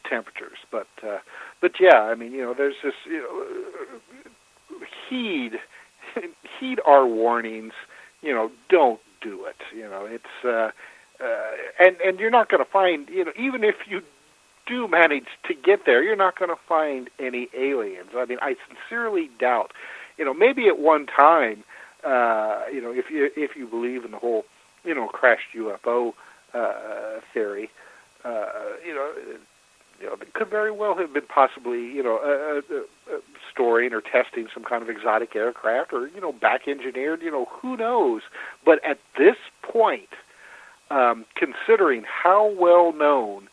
temperatures. But yeah, I mean, there's this, heed our warnings. Don't do it. It's and you're not going to find, even if you do manage to get there, you're not going to find any aliens. I mean, I sincerely doubt. Maybe at one time, if you believe in the whole, crashed UFO theory, it could very well have been possibly, storing or testing some kind of exotic aircraft, or back engineered. Who knows? But at this point, considering how well known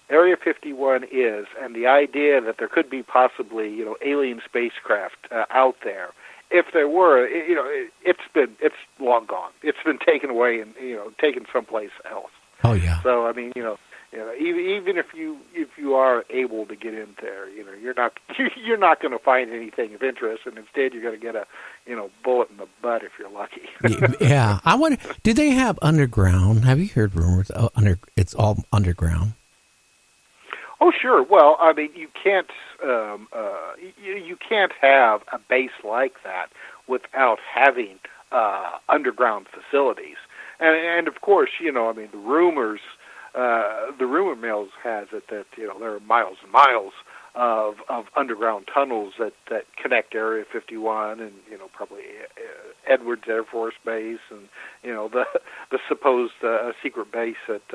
Area 51 is, and the idea that there could be possibly, alien spacecraft out there. If there were, it's long gone. It's been taken away and taken someplace else. Oh yeah. So I mean, even if you are able to get in there, you're not going to find anything of interest, and instead you're going to get a bullet in the butt if you're lucky. Yeah, I wonder. Do they have underground? Have you heard rumors? It's all underground. Oh, sure. Well, I mean, you can't have a base like that without having underground facilities, and of course, I mean, the rumor mills has it that there are miles and miles of underground tunnels that connect Area 51 and probably Edwards Air Force Base and the supposed secret base at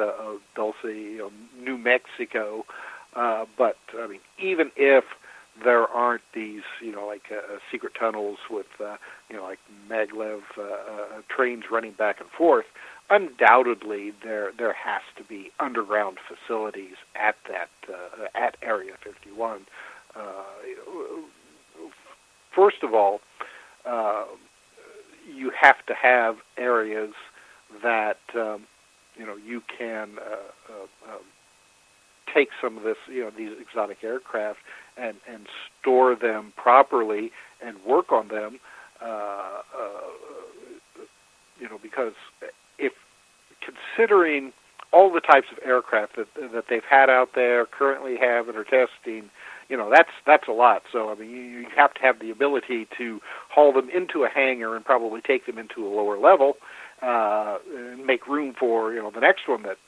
Dulce, New Mexico. But I mean, even if there aren't these, secret tunnels with, like maglev trains running back and forth, undoubtedly there has to be underground facilities at that at Area 51. First of all, you have to have areas that you can take some of this, these exotic aircraft and store them properly and work on them, because if considering all the types of aircraft that they've had out there, currently have, and are testing, that's a lot. So I mean, you have to have the ability to haul them into a hangar and probably take them into a lower level, and make room for the next one that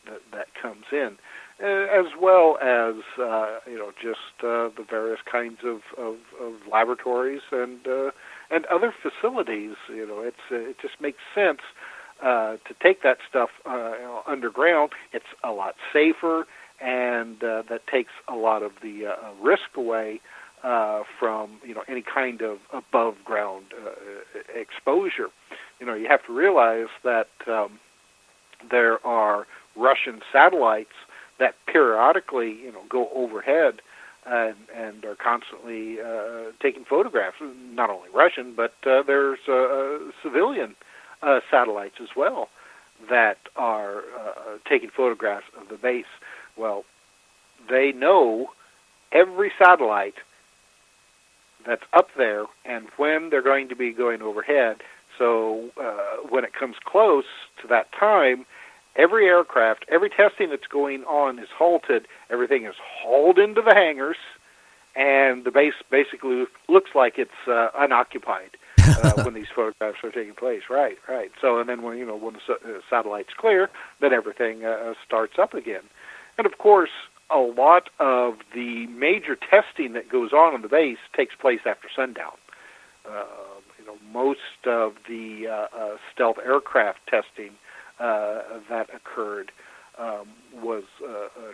comes in. As well as just the various kinds of laboratories and other facilities. It just makes sense to take that stuff underground. It's a lot safer, and that takes a lot of the risk away from any kind of above ground exposure. You have to realize that there are Russian satellites that periodically, go overhead and are constantly taking photographs. Not only Russian, but there's civilian satellites as well that are taking photographs of the base. Well, they know every satellite that's up there and when they're going to be going overhead. So when it comes close to that time, every aircraft, every testing that's going on is halted. Everything is hauled into the hangars, and the base basically looks like it's unoccupied when these photographs are taking place. Right. So, and then when the satellite's clear, then everything starts up again. And of course, a lot of the major testing that goes on the base takes place after sundown. Most of the stealth aircraft testing that occurred was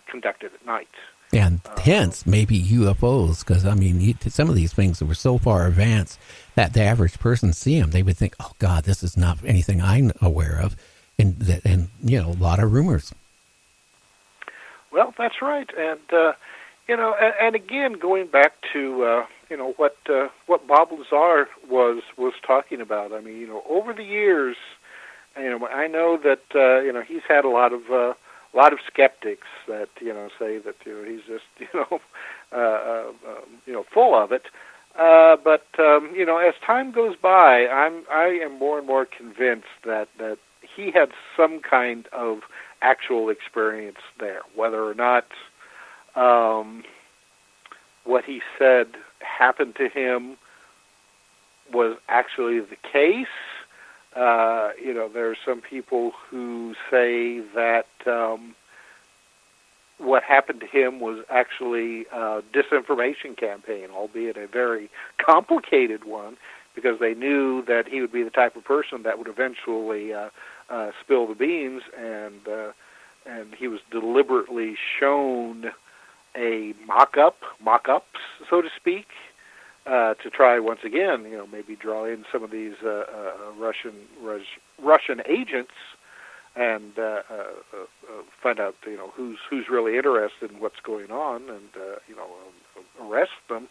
conducted at night. And hence, maybe UFOs, because, I mean, some of these things were so far advanced that the average person see them, they would think, oh, God, this is not anything I'm aware of, and a lot of rumors. Well, that's right. And, and again, going back to, what Bob Lazar was talking about, I mean, over the years, I know that he's had a lot of skeptics that say that he's just full of it. But as time goes by, I am more and more convinced that he had some kind of actual experience there. Whether or not what he said happened to him was actually the case. There are some people who say that what happened to him was actually a disinformation campaign, albeit a very complicated one, because they knew that he would be the type of person that would eventually spill the beans, and he was deliberately shown a mock-ups, so to speak, to try once again, maybe draw in some of these Russian agents and find out, who's really interested in what's going on, and arrest them.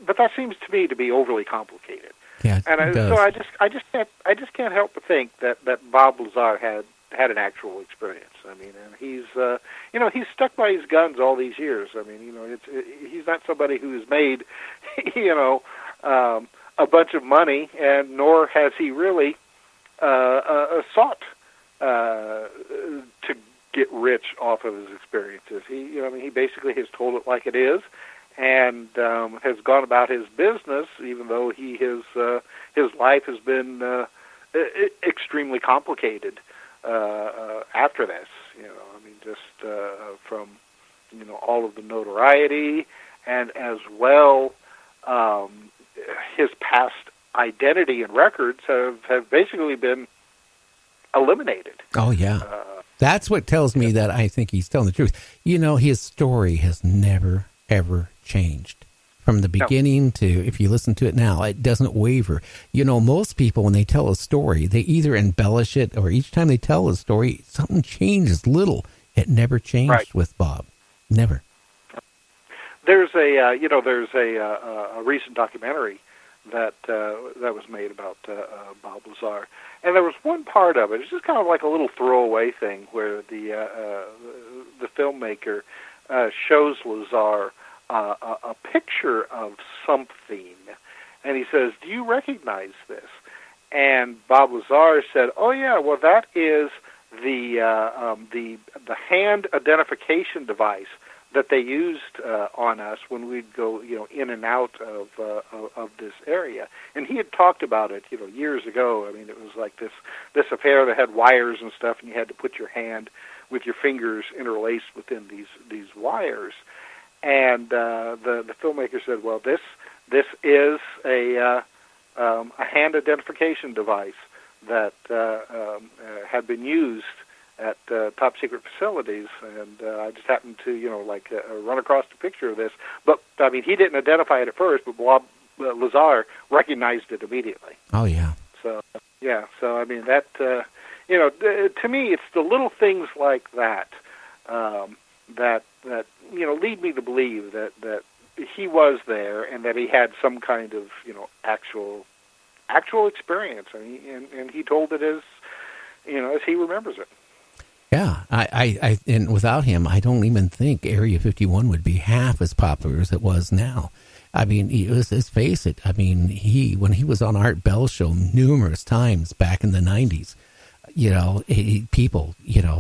But that seems to me to be overly complicated. Yeah, and so I just can't help but think that Bob Lazar had an actual experience. I mean, and he's stuck by his guns all these years. I mean, he's not somebody who's made, a bunch of money, and nor has he really sought to get rich off of his experiences. He basically has told it like it is, and has gone about his business, even though his life has been extremely complicated after this. Just from all of the notoriety, and as well his past identity and records have basically been eliminated. Oh, yeah. That's what tells me that I think he's telling the truth. His story has never, ever changed. From the beginning to, if you listen to it now, it doesn't waver. Most people, when they tell a story, they either embellish it, or each time they tell a story, something changes little. It never changed with Bob. Never. There's a recent documentary that was made about Bob Lazar, and there was one part of it. It's just kind of like a little throwaway thing where the filmmaker shows Lazar a picture of something, and he says, "Do you recognize this?" And Bob Lazar said, "Oh yeah, well that is the hand identification device that they used on us when we'd go in and out of this area." And he had talked about it years ago. I mean, it was like this affair that had wires and stuff, and you had to put your hand with your fingers interlaced within these wires. And the filmmaker said, "Well, this is a hand identification device that had been used at top secret facilities, and I just happened to run across a picture of this." But I mean, he didn't identify it at first, but Bob Lazar recognized it immediately. Oh yeah. So yeah. So I mean that to me, it's the little things like that that lead me to believe that he was there and that he had some kind of actual experience. I mean, and he told it as he remembers it. Yeah, I and without him, I don't even think Area 51 would be half as popular as it was now. I mean, let's face it. I mean, when he was on Art Bell's show numerous times back in the 90s, people,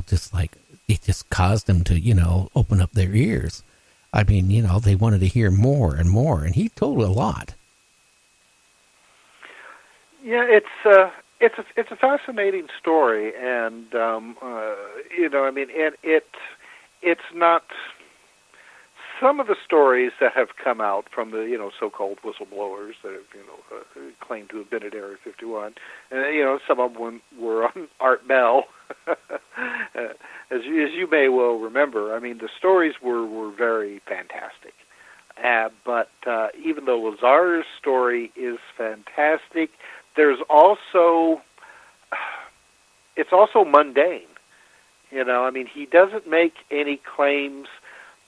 just like, it just caused them to, open up their ears. I mean, they wanted to hear more and more, and he told a lot. Yeah, it's a fascinating story, and I mean, it's not some of the stories that have come out from the so-called whistleblowers that have claimed to have been at Area 51, and some of them were on Art Bell. As you may well remember, I mean, the stories were very fantastic. But even though Lazar's story is fantastic, it's also mundane. I mean, he doesn't make any claims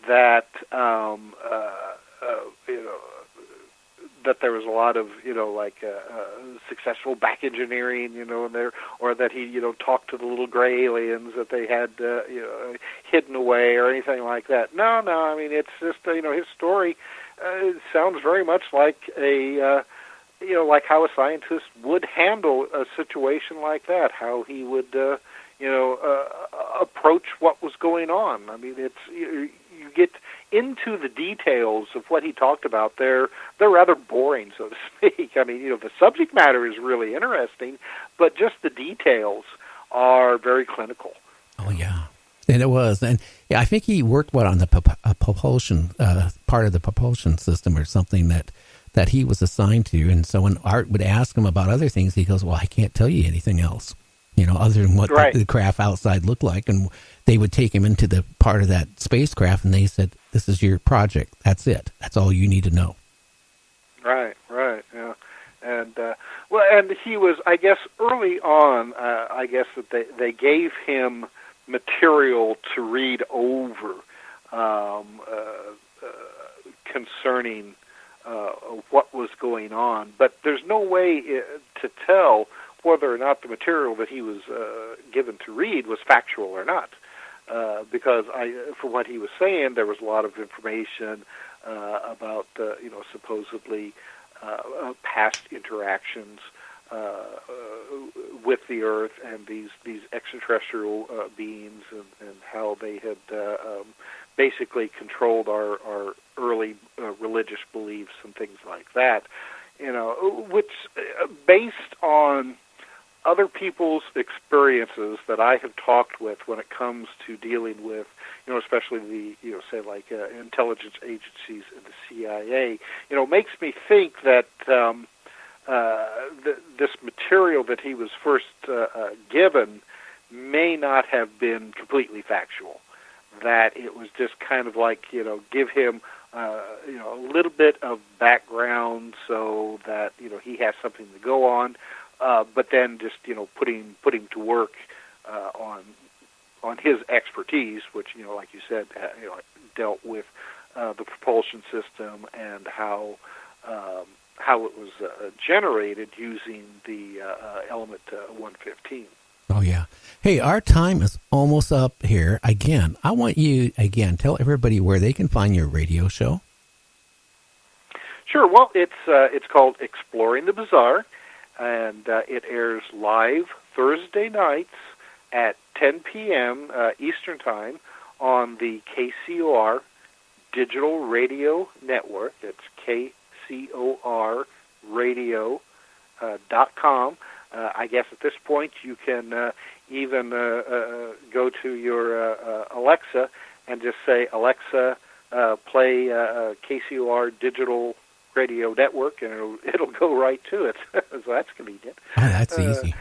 that that there was a lot of successful back engineering in there, or that he talked to the little gray aliens that they had hidden away or anything like that. No. I mean, it's just his story sounds very much like like how a scientist would handle a situation like that. How he would approach what was going on. I mean, you get into the details of what he talked about. They're rather boring, so to speak. I mean, the subject matter is really interesting, but just the details are very clinical. Oh, yeah. And it was. And yeah, I think he worked, on the propulsion, part of the propulsion system or something that he was assigned to. And so when Art would ask him about other things, he goes, well, I can't tell you anything else, other than what the craft outside looked like. And they would take him into the part of that spacecraft, and they said, this is your project. That's it. That's all you need to know. Right, yeah. And, and he was, I guess, early on, I guess that they gave him material to read over concerning what was going on. But there's no way to tell whether or not the material that he was given to read was factual or not. Because from what he was saying, there was a lot of information about, supposedly past interactions with the Earth and these extraterrestrial beings, and how they had basically controlled our early religious beliefs and things like that. Which based on other people's experiences that I have talked with when it comes to dealing with, especially the, say like intelligence agencies and the CIA, makes me think that this material that he was first given may not have been completely factual. That it was just kind of like, give him, a little bit of background so that, he has something to go on. But then just put him to work on his expertise, which like you said, dealt with the propulsion system and how it was generated using the element 115. Oh yeah. Hey, our time is almost up here. Again, I want you tell everybody where they can find your radio show. Sure. Well, it's called Exploring the Bizarre. And it airs live Thursday nights at 10 p.m. Eastern Time on the KCOR Digital Radio Network. It's KCORradio.com. I guess at this point you can even go to your Alexa and just say, Alexa, play KCOR Digital Radio Network, and it'll go right to it. So that's convenient. Oh, that's easy.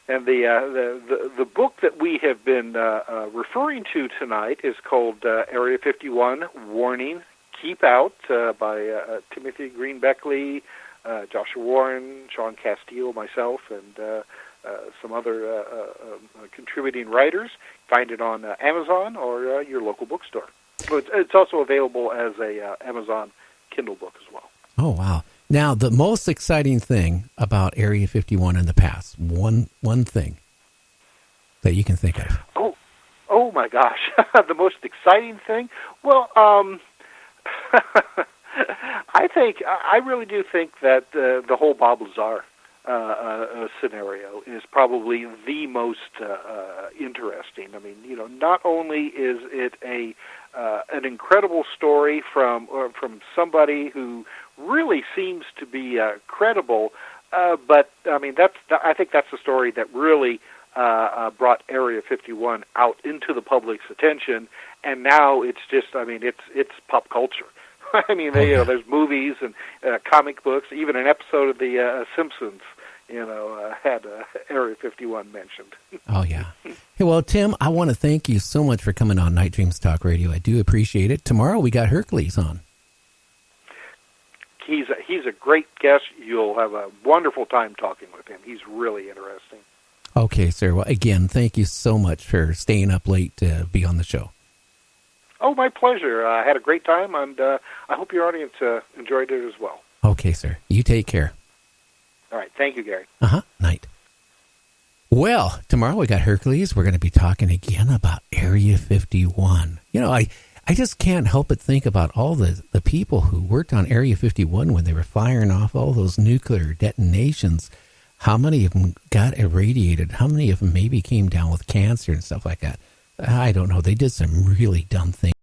And the book that we have been referring to tonight is called Area 51: Warning, Keep Out, by Timothy Green Beckley, Joshua Warren, Sean Castile, myself, and some other contributing writers. Find it on Amazon or your local bookstore. So it's also available as a Amazon Kindle book as well. Oh, wow. Now, the most exciting thing about Area 51 in the past, one thing that you can think of. Oh my gosh. The most exciting thing? Well, I really do think that the whole Bob Lazar scenario is probably the most interesting. I mean, not only is it an incredible story from somebody who really seems to be credible, but I mean I think that's the story that really brought Area 51 out into the public's attention, and now it's just it's pop culture. I mean, there's movies and comic books, even an episode of The Simpsons, had Area 51 mentioned. Oh, yeah. Hey, well, Tim, I want to thank you so much for coming on Night Dreams Talk Radio. I do appreciate it. Tomorrow we got Hercules on. He's a great guest. You'll have a wonderful time talking with him. He's really interesting. Okay, sir. Well, again, thank you so much for staying up late to be on the show. Oh, my pleasure. I had a great time, and I hope your audience enjoyed it as well. Okay, sir. You take care. All right. Thank you, Gary. Night. Well, tomorrow we got Hercules. We're going to be talking again about Area 51. I just can't help but think about all the people who worked on Area 51 when they were firing off all those nuclear detonations, how many of them got irradiated? How many of them maybe came down with cancer and stuff like that? I don't know. They did some really dumb things.